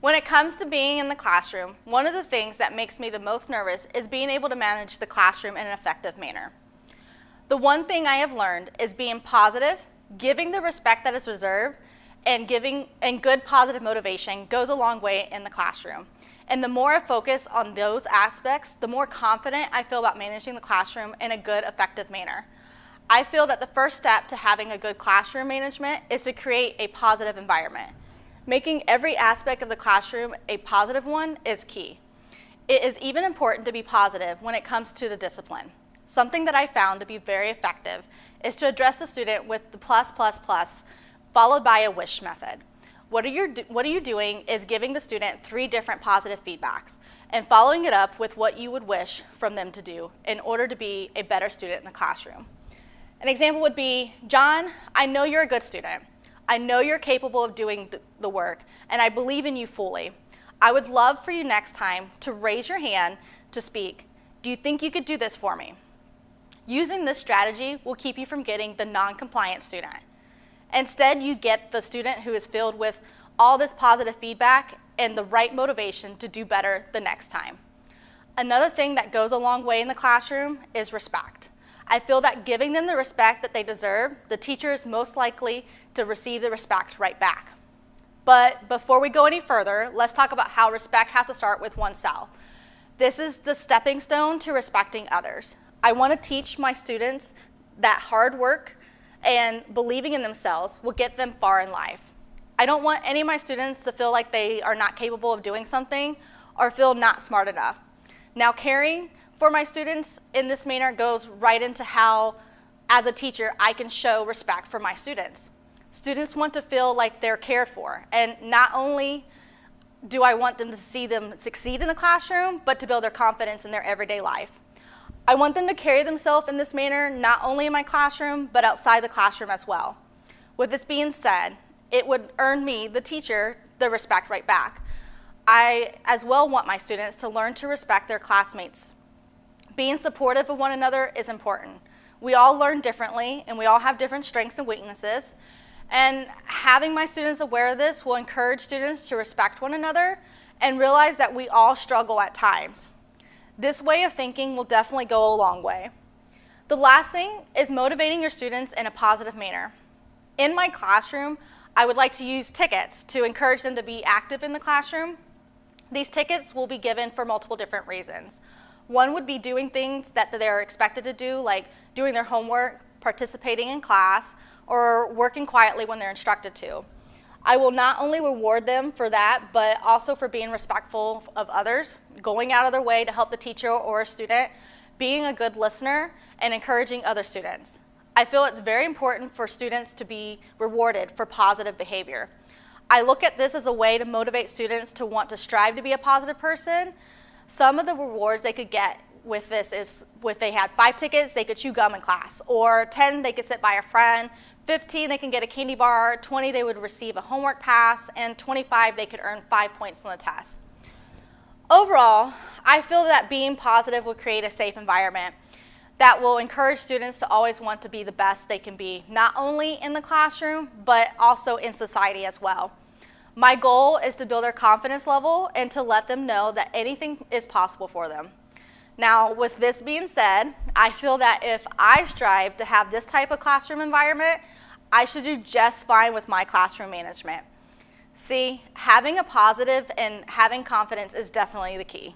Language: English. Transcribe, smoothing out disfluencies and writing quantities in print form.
When it comes to being in the classroom, one of the things that makes me the most nervous is being able to manage the classroom in an effective manner. The one thing I have learned is being positive, giving the respect that is deserved, and good positive motivation goes a long way in the classroom. And the more I focus on those aspects, the more confident I feel about managing the classroom in a good, effective manner. I feel that the first step to having a good classroom management is to create a positive environment. Making every aspect of the classroom a positive one is key. It is even important to be positive when it comes to the discipline. Something that I found to be very effective is to address the student with the plus, plus, plus, followed by a wish method. What are you doing is giving the student 3 different positive feedbacks and following it up with what you would wish from them to do in order to be a better student in the classroom. An example would be, John, I know you're a good student. I know you're capable of doing the work, and I believe in you fully. I would love for you next time to raise your hand to speak. Do you think you could do this for me? Using this strategy will keep you from getting the non-compliant student. Instead, you get the student who is filled with all this positive feedback and the right motivation to do better the next time. Another thing that goes a long way in the classroom is respect. I feel that giving them the respect that they deserve, the teacher is most likely to receive the respect right back. But before we go any further, let's talk about how respect has to start with oneself. This is the stepping stone to respecting others. I want to teach my students that hard work and believing in themselves will get them far in life. I don't want any of my students to feel like they are not capable of doing something or feel not smart enough. Now, caring for my students in this manner goes right into how, as a teacher, I can show respect for my students. Students want to feel like they're cared for, and not only do I want them to see them succeed in the classroom, but to build their confidence in their everyday life. I want them to carry themselves in this manner not only in my classroom, but outside the classroom as well. With this being said, it would earn me, the teacher, the respect right back. I as well want my students to learn to respect their classmates. Being supportive of one another is important. We all learn differently, and we all have different strengths and weaknesses. And having my students aware of this will encourage students to respect one another and realize that we all struggle at times. This way of thinking will definitely go a long way. The last thing is motivating your students in a positive manner. In my classroom, I would like to use tickets to encourage them to be active in the classroom. These tickets will be given for multiple different reasons. One would be doing things that they're expected to do, like doing their homework, participating in class, or working quietly when they're instructed to. I will not only reward them for that, but also for being respectful of others, going out of their way to help the teacher or a student, being a good listener, and encouraging other students. I feel it's very important for students to be rewarded for positive behavior. I look at this as a way to motivate students to want to strive to be a positive person. Some of the rewards they could get with this is, if they had 5 tickets, they could chew gum in class, or 10, they could sit by a friend, 15, they can get a candy bar, 20, they would receive a homework pass, and 25, they could earn 5 points on the test. Overall, I feel that being positive will create a safe environment that will encourage students to always want to be the best they can be, not only in the classroom, but also in society as well. My goal is to build their confidence level and to let them know that anything is possible for them. Now, with this being said, I feel that if I strive to have this type of classroom environment, I should do just fine with my classroom management. See, having a positive and having confidence is definitely the key.